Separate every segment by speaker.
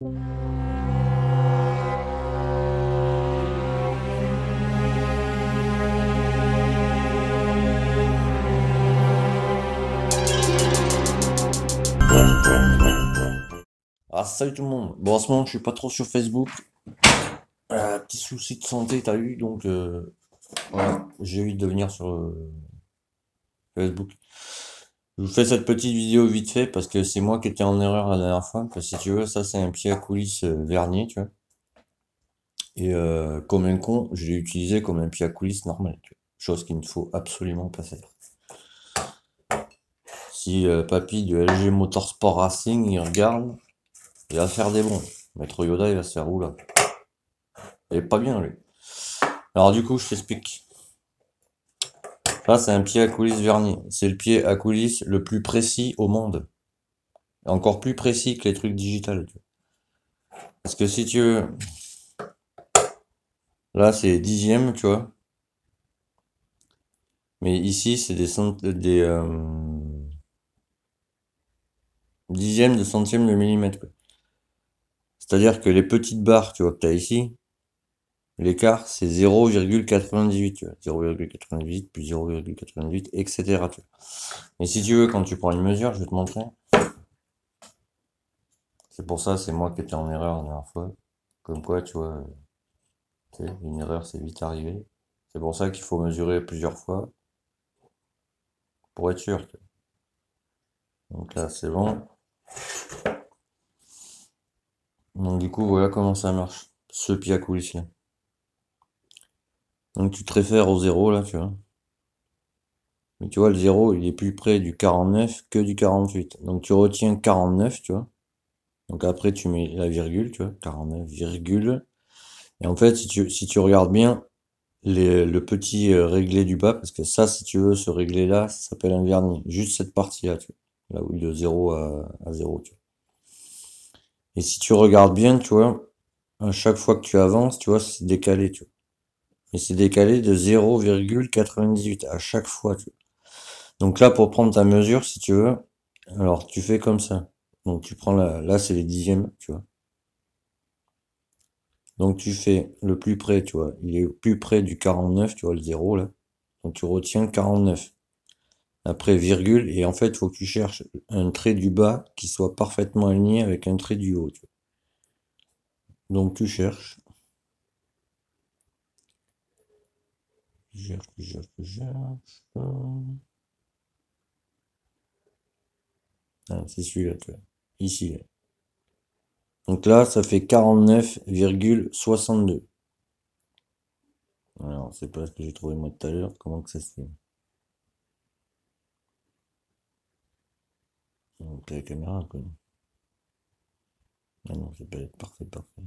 Speaker 1: Ah, salut tout le monde. Bon, en ce moment, je suis pas trop sur Facebook. Petit souci de santé, t'as eu, donc voilà, j'ai eu de venir sur Facebook. Je vous fais cette petite vidéo vite fait parce que c'est moi qui étais en erreur la dernière fois. Parce que si tu veux, ça c'est un pied à coulisses vernier, tu vois. Et comme un con, je l'ai utilisé comme un pied à coulisses normal, tu vois. Chose qu'il ne faut absolument pas faire. Si papy du LG Motorsport Racing, il regarde, il va faire des bons. Maître Yoda, il va se faire où là? Il est pas bien lui. Alors du coup, je t'explique. Là, c'est un pied à coulisses vernis. C'est le pied à coulisses le plus précis au monde. Encore plus précis que les trucs digitales. Tu vois. Parce que si tu veux, là c'est dixième, tu vois. Mais ici, c'est des dixièmes de centièmes de millimètre, quoi. C'est-à-dire que les petites barres, tu vois, que tu as ici, l'écart, c'est 0,98, tu vois. 0,98 plus 0,88, etc. Tu vois. Et si tu veux, quand tu prends une mesure, je vais te montrer. C'est pour ça, c'est moi qui étais en erreur la dernière fois. Comme quoi, tu vois, une erreur, c'est vite arrivé. C'est pour ça qu'il faut mesurer plusieurs fois pour être sûr. Donc là, c'est bon. Donc du coup, voilà comment ça marche. Ce pied à coulisses là. Donc tu te réfères au zéro là, tu vois. Mais tu vois, le zéro, il est plus près du 49 que du 48. Donc tu retiens 49, tu vois. Donc après, tu mets la virgule, tu vois. 49, virgule. Et en fait, si tu regardes bien le petit réglé du bas, parce que ça, si tu veux, ce réglé là, ça s'appelle un vernis. Juste cette partie-là, tu vois. Là où de 0 à 0, tu vois. Et si tu regardes bien, tu vois, à chaque fois que tu avances, tu vois, c'est décalé, tu vois. Et c'est décalé de 0,98 à chaque fois, tu vois. Donc là, pour prendre ta mesure, si tu veux, alors tu fais comme ça. Donc tu prends là c'est les dixièmes, tu vois. Donc tu fais le plus près, tu vois. Il est plus près du 49, tu vois, le 0 là. Donc tu retiens 49. Après virgule, et en fait, il faut que tu cherches un trait du bas qui soit parfaitement aligné avec un trait du haut, tu vois. Donc tu cherches. Tu cherches, tu cherches, tu cherches. Ah, c'est celui-là, tu vois. Ici, là. Donc là, ça fait 49,62. Alors, c'est pas ce que j'ai trouvé moi tout à l'heure. Comment que ça se fait? Donc la caméra, quoi. Ah non, c'est pas parfait, parfait.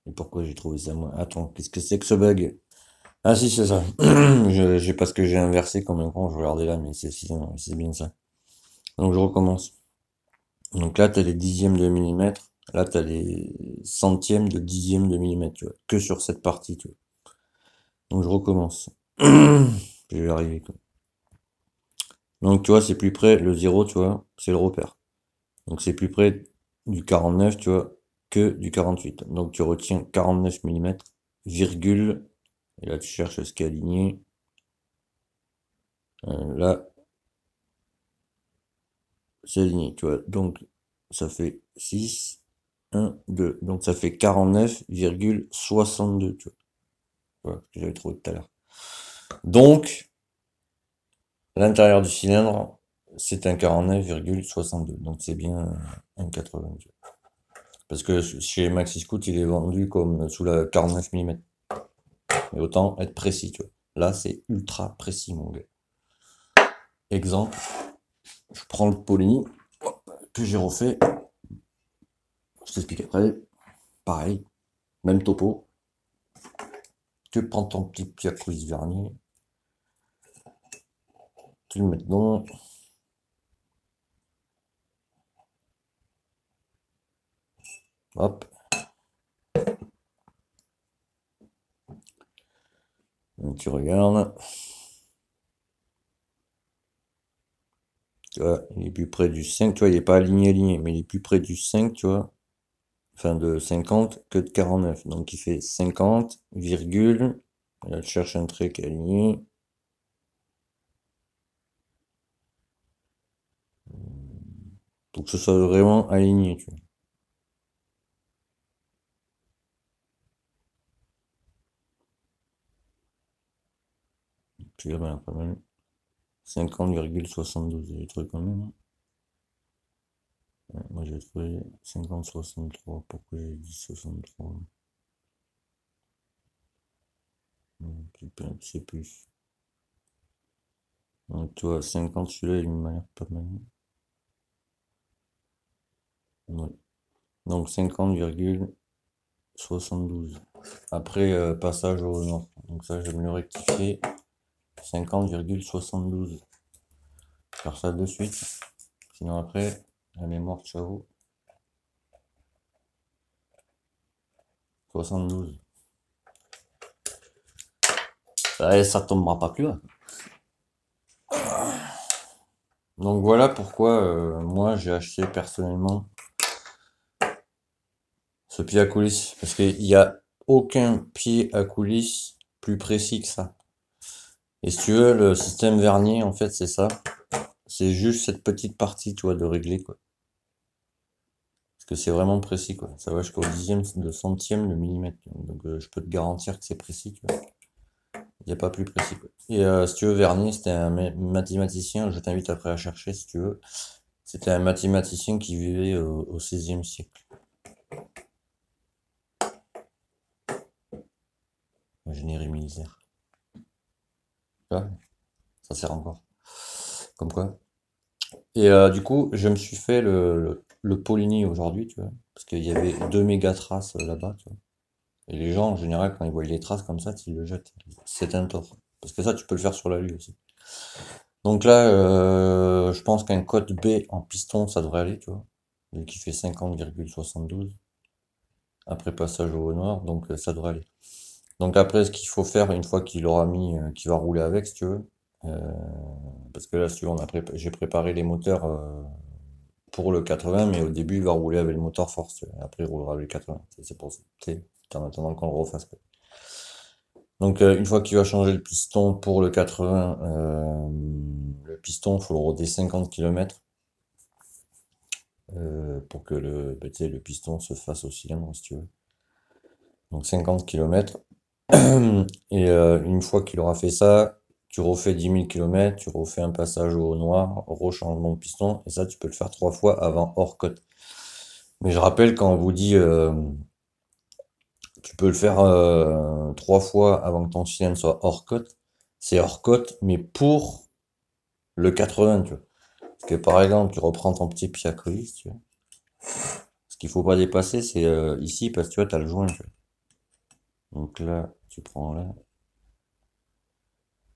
Speaker 1: Et pourquoi j'ai trouvé ça moi? Attends, qu'est-ce que c'est que ce bug? Ah si, c'est ça. J'ai parce que j'ai inversé comme un con, je regardais là, mais c'est bien ça. Donc je recommence. Donc là, t'as les dixièmes de millimètre. Là, t'as les centièmes de dixièmes de millimètre, tu vois. Que sur cette partie, tu vois. Donc je recommence. Je vais y arriver, quoi. Donc tu vois, c'est plus près, le zéro, tu vois, c'est le repère. Donc c'est plus près du 49, tu vois, que du 48. Donc tu retiens 49 millimètres, virgule, et là tu cherches ce qui est aligné. Là, c'est aligné, tu vois. Donc ça fait 6, 1, 2. Donc ça fait 49,62, tu vois. Voilà, ce que j'avais trouvé tout à l'heure. Donc, l'intérieur du cylindre, c'est un 49,62. Donc c'est bien un 80. Parce que chez Maxi Scoot, il est vendu comme sous la 49 mm. Mais autant être précis, tu vois. Là, c'est ultra précis, mon gars. Exemple, je prends le poly que j'ai refait. Je t'explique après. Pareil, même topo. Tu prends ton petit pied à coulisses vernis. Tu le mets dedans. Hop. Donc, tu regardes. Tu vois, il est plus près du 5, tu vois, il est pas aligné, mais il est plus près du 5, tu vois, enfin de 50 que de 49. Donc il fait 50, virgule, et là tu cherches un trait qui est aligné. Pour que ce soit vraiment aligné, tu vois. Puis là, ben, quand même, 50,72, j'ai trouvé quand même. Ouais, moi j'ai trouvé 50,63. Pourquoi j'ai dit 63? C'est plus. Donc tu vois, 50, celui-là, il m'a l'air pas mal. Ouais. Donc 50,72. Après, passage au nord. Donc ça, je vais me le rectifier. 50,72. Faire ça de suite. Sinon après, la mémoire, ciao. 72. Ouais, ça tombera pas plus bas. Donc voilà pourquoi moi j'ai acheté personnellement ce pied à coulisses. Parce qu'il n'y a aucun pied à coulisses plus précis que ça. Et si tu veux, le système vernier, en fait, c'est ça. C'est juste cette petite partie, tu vois, de régler, quoi. Parce que c'est vraiment précis, quoi. Ça va jusqu'au dixième de centième de millimètre. Donc je peux te garantir que c'est précis, tu vois. Il n'y a pas plus précis, quoi. Et si tu veux, Vernier, c'était un mathématicien, je t'invite après à chercher si tu veux. C'était un mathématicien qui vivait au XVIe siècle. Ingénierie militaire. Tu vois, ça sert encore. Comme quoi. Et du coup, je me suis fait le Poligny aujourd'hui, tu vois. Parce qu'il y avait 2 méga traces là-bas, tu vois. Et les gens, en général, quand ils voient les traces comme ça, ils le jettent. C'est un tort. Parce que ça, tu peux le faire sur la lue aussi. Donc là, je pense qu'un code B en piston, ça devrait aller, tu vois. Vu qu'il fait 50,72. Après passage au noir, donc ça devrait aller. Donc après, ce qu'il faut faire, une fois qu'il aura mis, qu'il va rouler avec, si tu veux, euh, parce que là, si tu veux, j'ai préparé les moteurs pour le 80, mais au début, il va rouler avec le moteur force, tu vois. Après, il roulera avec le 80. C'est pour ça, tu sais, en attendant qu'on le refasse, quoi. Donc une fois qu'il va changer le piston pour le 80, le piston, il faut le roder 50 km pour que bah, tu sais, le piston se fasse au cylindre, si tu veux. Donc 50 km. Et une fois qu'il aura fait ça, tu refais 10 000 km, tu refais un passage au noir, rechangement de piston, et ça, tu peux le faire 3 fois avant hors cote. Mais je rappelle, quand on vous dit tu peux le faire 3 fois avant que ton cylindre soit hors cote, c'est hors cote, mais pour le 80, tu vois. Parce que par exemple, tu reprends ton petit pied à colis, tu vois. Ce qu'il faut pas dépasser, c'est ici, parce que tu vois, tu as le joint, tu vois. Donc là, tu prends là,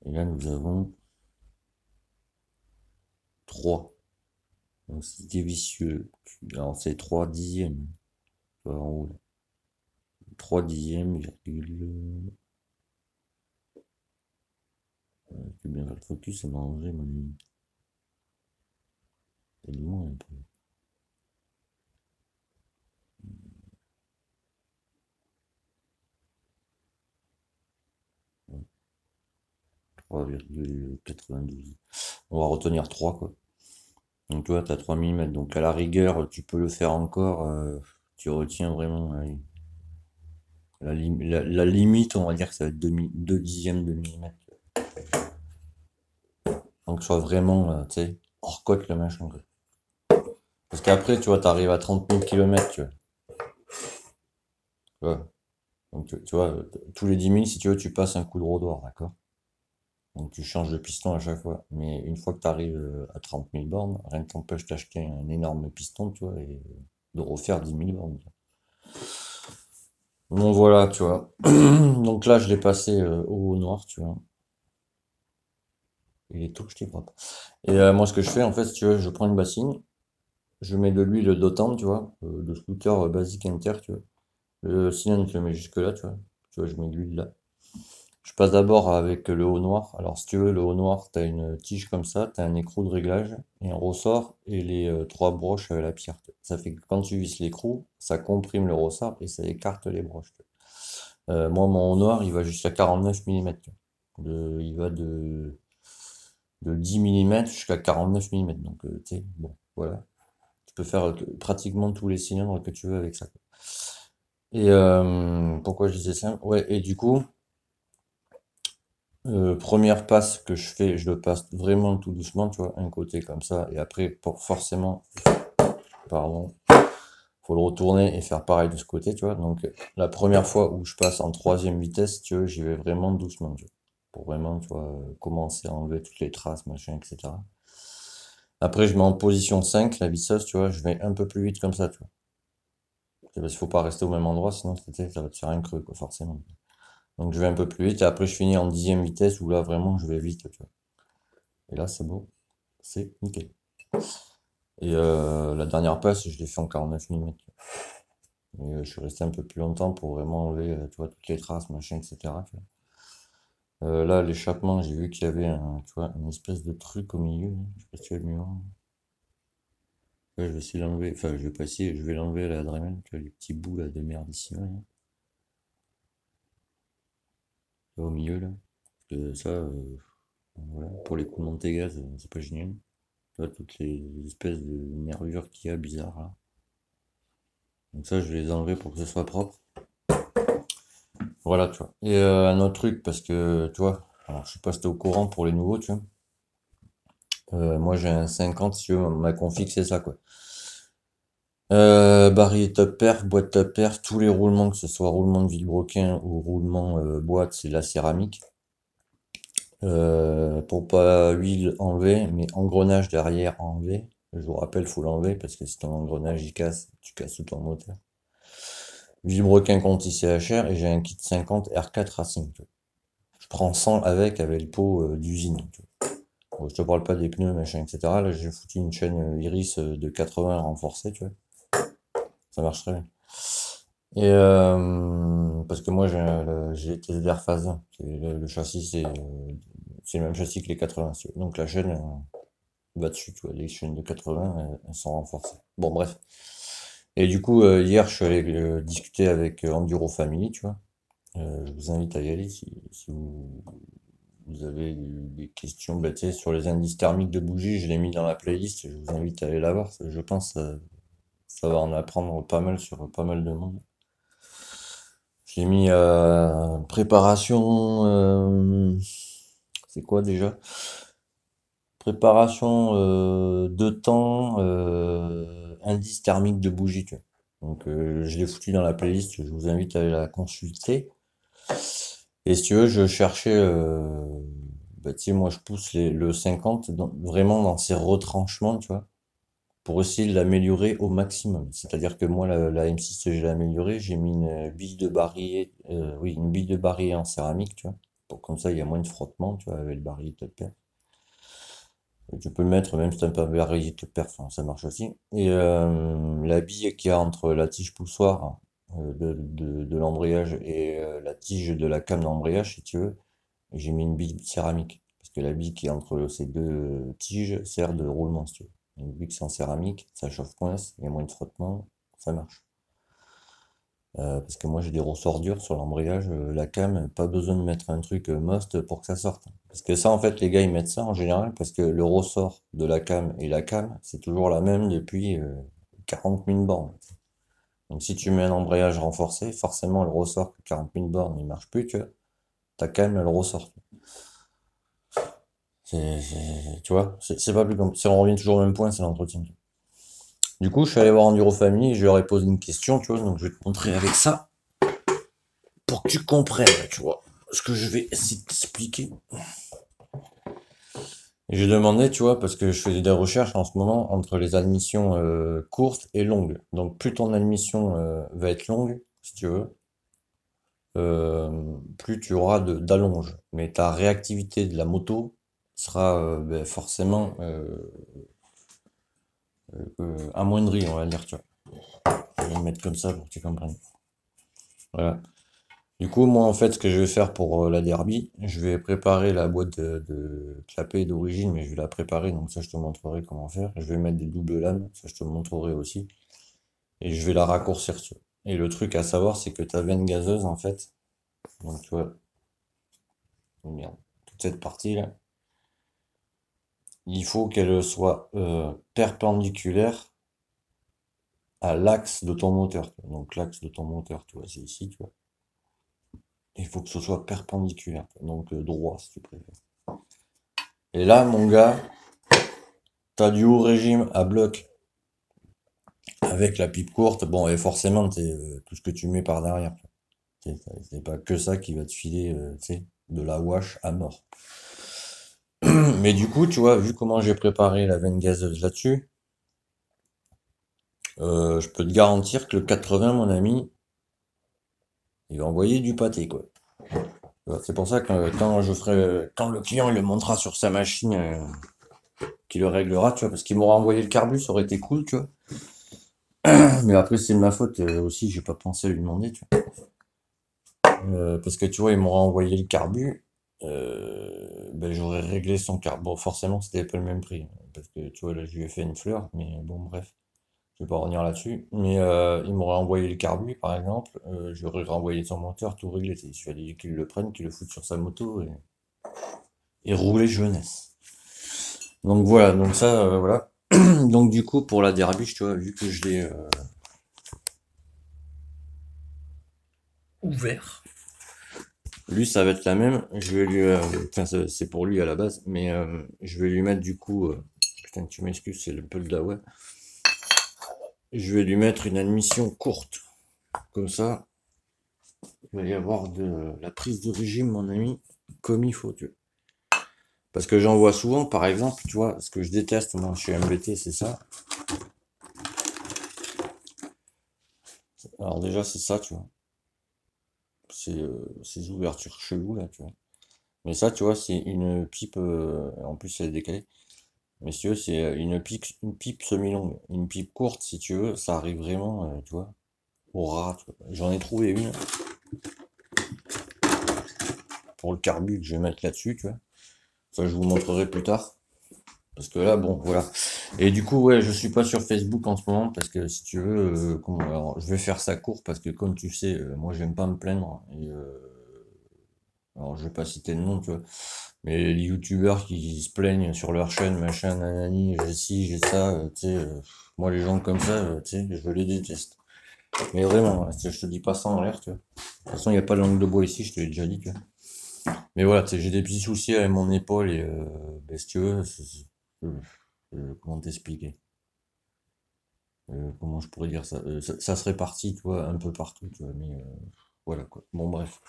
Speaker 1: et là, nous avons 3. Donc si t'es vicieux, alors c'est 3 dixièmes. Tu vois, en haut, là. 3 dixièmes, virgule. Tu bien faire le focus, ça m'a arrangé, mon ami. C'est loin un peu. 3,92. On va retenir 3, quoi. Donc toi, tu as 3 mm. Donc à la rigueur, tu peux le faire encore. Tu retiens vraiment, allez, la limite, on va dire que ça va être 2 dixièmes de millimètre. Donc soit vraiment, tu sais, hors cote le machin, quoi. Parce qu'après, tu vois, t'arrives à 30 000 km, tu vois. Donc tu vois, tous les 10 000, si tu veux, tu passes un coup de rodoir, d'accord? Donc tu changes de piston à chaque fois. Mais une fois que tu arrives à 30 000 bornes, rien que t'empêche d'acheter un énorme piston, tu vois, et de refaire 10 000 bornes. Donc voilà, tu vois. Donc là, je l'ai passé au noir, tu vois. Il est tout que je t'y crois pas. Et moi, ce que je fais, en fait, si tu veux, je prends une bassine, je mets de l'huile d'Otan, tu vois, de scooter basique Inter, tu vois. Le cylindre, je le mets jusque là, tu vois. Tu vois, je mets de l'huile là. Je passe d'abord avec le haut noir. Alors, si tu veux, le haut noir, tu as une tige comme ça, tu as un écrou de réglage et un ressort et les trois broches avec la pierre. Ça fait que quand tu visses l'écrou, ça comprime le ressort et ça écarte les broches. Moi, mon haut noir, il va jusqu'à 49 mm. Il va de 10 mm jusqu'à 49 mm. Donc, tu sais, bon, voilà. Tu peux faire pratiquement tous les cylindres que tu veux avec ça. Et pourquoi je disais ça? Ouais, et du coup, première passe que je fais, je le passe vraiment tout doucement, tu vois, un côté comme ça, et après, forcément, pardon, faut le retourner et faire pareil de ce côté, tu vois. Donc, la première fois où je passe en troisième vitesse, tu vois, j'y vais vraiment doucement, tu vois, pour vraiment, tu vois, commencer à enlever toutes les traces, machin, etc. Après, je mets en position 5, la visseuse, tu vois, je vais un peu plus vite comme ça, tu vois. C'est parce qu'il faut pas rester au même endroit, sinon, ça va te faire un creux, quoi, forcément. Donc, je vais un peu plus vite, et après, je finis en dixième vitesse, où là, vraiment, je vais vite, tu vois. Et là, c'est beau. C'est nickel. Et la dernière passe, je l'ai fait en 49 mm. Et je suis resté un peu plus longtemps pour vraiment enlever, tu vois, toutes les traces, machin, etc. Tu vois. Là, l'échappement, j'ai vu qu'il y avait tu vois, une espèce de truc au milieu, là. Je sais pas si tu vas mieux voir. Ouais, je vais essayer d'enlever, enfin, je vais pas essayer, je vais l'enlever à la Dremel, tu vois, les petits bouts là de merde ici, là, là, au milieu, là. Parce que ça, voilà, pour les coups de montée gaz, c'est pas génial. Tu vois, toutes les espèces de nervures qu'il y a bizarres, là. Donc ça, je vais les enlever pour que ce soit propre. Voilà, tu vois. Et un autre truc, parce que, tu vois, alors je sais pas si t'es au courant pour les nouveaux, tu vois. Moi j'ai un 50, si tu veux, ma config c'est ça, quoi. Barillet top perf, boîte top perf, tous les roulements, que ce soit roulement de vilebrequin ou roulement boîte, c'est la céramique. Pour pas huile enlever, mais engrenage derrière enlever. Je vous rappelle, faut l'enlever parce que si ton engrenage il casse, tu casses tout ton moteur. Vilebrequin Conti CHR et j'ai un kit 50 R4 Racing, tu vois. Je prends 100 avec le pot d'usine, tu vois. Bon, je te parle pas des pneus, machin, etc. Là, j'ai foutu une chaîne Iris de 80 renforcée, tu vois. Ça marche très bien. Et parce que moi, j'ai été vers phase 1. Le châssis, c'est le même châssis que les 80. Si tu veux. Donc la chaîne va dessus, tu vois. Les chaînes de 80, elles sont renforcées. Bon, bref. Et du coup, hier, je suis allé discuter avec Enduro Family, tu vois. Je vous invite à y aller si vous avez des questions, bah, tu sais, sur les indices thermiques de bougies, je l'ai mis dans la playlist, je vous invite à aller la voir, je pense ça va en apprendre pas mal sur pas mal de monde. J'ai mis préparation, c'est quoi déjà? Préparation de temps, indice thermique de bougie, tu vois. Donc je l'ai foutu dans la playlist, je vous invite à aller la consulter. Et si tu veux, je cherchais, bah, tu sais, moi je pousse le 50 vraiment dans ses retranchements, tu vois, pour essayer de l'améliorer au maximum. C'est-à-dire que moi, la M6, je l'ai améliorée, j'ai mis une bille de barillet, oui, une bille de barillet en céramique, tu vois, pour comme ça il y a moins de frottement, tu vois, avec le barillet de perf. Et tu peux le mettre même si t'as pas un barillet de perf, hein, ça marche aussi. Et la bille qu'il y a entre la tige poussoir de l'embrayage et la tige de la came d'embrayage, si tu veux, j'ai mis une bille céramique. Parce que la bille qui est entre ces deux tiges sert de roulement, si tu veux. Donc, vu que c'est en céramique, ça chauffe moins, il y a moins de frottement, ça marche. Parce que moi j'ai des ressorts durs sur l'embrayage, la cam, pas besoin de mettre un truc most pour que ça sorte. Parce que ça en fait les gars ils mettent ça en général parce que le ressort de la cam et la cam c'est toujours la même depuis 40 000 bornes. Donc si tu mets un embrayage renforcé, forcément le ressort 40 000 bornes il marche plus, tu vois. Ta cam elle ressort. Tu vois, c'est pas plus comme. On revient toujours au même point, c'est l'entretien. Du coup, je suis allé voir Enduro Family et je leur ai posé une question, tu vois, donc je vais te montrer avec ça pour que tu comprennes, tu vois, ce que je vais essayer de t'expliquer. Et j'ai demandé, tu vois, parce que je fais des recherches en ce moment entre les admissions courtes et longues. Donc plus ton admission va être longue, si tu veux, plus tu auras d'allonge. Mais ta réactivité de la moto sera ben, forcément amoindrie, on va dire, tu vois. Je vais le mettre comme ça pour que tu comprennes. Voilà. Du coup, moi, en fait, ce que je vais faire pour la derby, je vais préparer la boîte de clapet d'origine, mais je vais la préparer, donc ça, je te montrerai comment faire. Je vais mettre des doubles lames, ça, je te montrerai aussi. Et je vais la raccourcir, tu vois. Et le truc à savoir, c'est que ta veine gazeuse, en fait, donc tu vois, oh merde, toute cette partie-là, il faut qu'elle soit perpendiculaire à l'axe de ton moteur, tu vois. Donc l'axe de ton moteur, tu vois, c'est ici, tu vois. Il faut que ce soit perpendiculaire, donc droit, si tu préfères. Et là, mon gars, t'as du haut régime à bloc avec la pipe courte. Bon, et forcément, tout ce que tu mets par derrière. C'est pas que ça qui va te filer, tu sais, de la wash à mort. Mais du coup, tu vois, vu comment j'ai préparé la veine gazeuse là-dessus, je peux te garantir que le 80, mon ami, il va envoyer du pâté, quoi. C'est pour ça que quand le client il le montera sur sa machine, qu'il le réglera, tu vois, parce qu'il m'aura envoyé le carbu, ça aurait été cool, tu vois. Mais après, c'est de ma faute aussi, j'ai pas pensé à lui demander, tu vois. Parce que tu vois, il m'aura envoyé le carbu, ben, j'aurais réglé son carbu. Bon, forcément, c'était pas le même prix, parce que tu vois, là, je lui ai fait une fleur, mais bon, bref, je vais pas revenir là-dessus. Mais il m'aurait envoyé le carbu, par exemple, j'aurais renvoyé son moteur, tout réglé. Il fallait qu'il le prenne, qu'il le foute sur sa moto et rouler jeunesse. Donc voilà, donc ça, voilà. Donc du coup, pour la derbiche, tu vois, vu que je l'ai ouvert. Lui, ça va être la même. Je vais lui, enfin, c'est pour lui à la base, mais je vais lui mettre du coup, putain, tu m'excuses, c'est le peu le dawa. Je vais lui mettre une admission courte, comme ça, il va y avoir de la prise de régime, mon ami, comme il faut, tu vois. Parce que j'en vois souvent, par exemple, tu vois, ce que je déteste, moi, chez MBT, c'est ça. Alors déjà, c'est ça, tu vois. C'est ces ouvertures cheloues, là, tu vois. Mais ça, tu vois, c'est une pipe, en plus, elle est décalée. Mais si tu veux, c'est une pipe semi-longue. Une pipe courte, si tu veux, ça arrive vraiment, tu vois, au ras, tu vois. J'en ai trouvé une pour le carbu que je vais mettre là-dessus, tu vois. Ça, je vous montrerai plus tard. Parce que là, bon, voilà. Et du coup, ouais, je suis pas sur Facebook en ce moment parce que si tu veux, alors, je vais faire ça court parce que comme tu sais, moi, j'aime pas me plaindre. Et, alors, je vais pas citer le nom, tu vois. Mais les youtubeurs qui se plaignent sur leur chaîne, machin, nanani, j'ai ci, j'ai ça, tu sais, moi les gens comme ça, tu sais, je les déteste. Mais vraiment, je te dis pas ça en l'air, tu vois. De toute façon, il n'y a pas de langue de bois ici, je te l'ai déjà dit, tu vois. Mais voilà, tu sais, j'ai des petits soucis avec mon épaule et, ben, si tu veux, comment t'expliquer? Comment je pourrais dire ça? Ça se répartit, tu vois, un peu partout, tu vois, mais voilà, quoi. Bon, bref.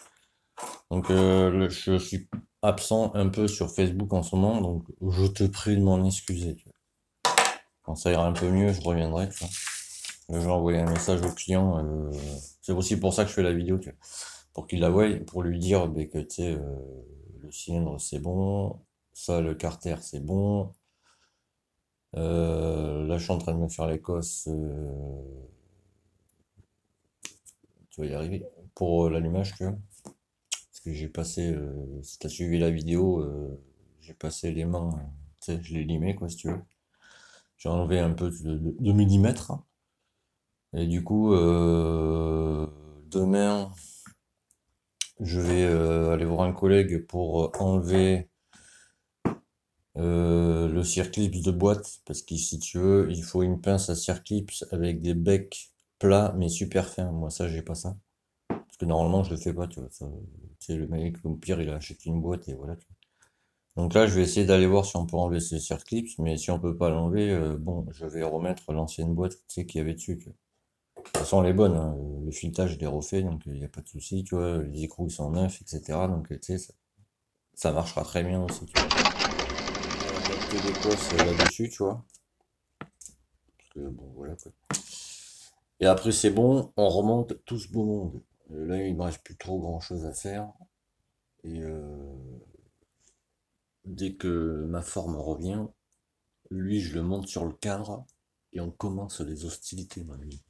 Speaker 1: Donc, je suis absent un peu sur Facebook en ce moment, donc je te prie de m'en excuser, tu vois. Quand ça ira un peu mieux, je reviendrai, tu vois. Je vais envoyer un message au client. C'est aussi pour ça que je fais la vidéo, tu vois. Pour qu'il la voie, pour lui dire ben, que, tu sais, le cylindre c'est bon, ça, le carter c'est bon. Là, je suis en train de me faire l'Écosse, tu vas y arriver, pour l'allumage, tu vois. Parce que j'ai passé, si t'as suivi la vidéo, j'ai passé les mains, tu sais, je l'ai limé, quoi, si tu veux. J'ai enlevé un peu de millimètres. Et du coup, demain, je vais aller voir un collègue pour enlever le circlips de boîte. Parce que si tu veux, il faut une pince à circlips avec des becs plats mais super fins. Moi, ça, j'ai pas ça. Parce que normalement, je le fais pas, tu vois. Tu sais, le mec, au pire, il achète une boîte et voilà. Tu vois. Donc là, je vais essayer d'aller voir si on peut enlever ces circlips. Mais si on peut pas l'enlever, bon, je vais remettre l'ancienne boîte, tu sais, qu'il y avait dessus. Tu vois. De toute façon, elle est bonne, hein. Le filetage, je l'ai refait, donc il n'y a pas de souci, tu vois. Les écrous, ils sont neufs, etc. Donc, tu sais, ça marchera très bien aussi, tu vois. Adapter l'Écosse là-dessus, tu vois. Parce que, bon, voilà, quoi. Et après, c'est bon, on remonte tout ce beau monde. Là, il me reste plus trop grand-chose à faire. Et dès que ma forme revient, lui, je le monte sur le cadre et on commence les hostilités, mon ami.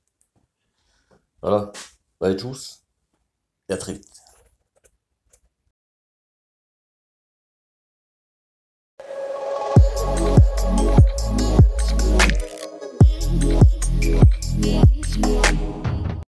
Speaker 1: Voilà. Allez tous, et à très vite.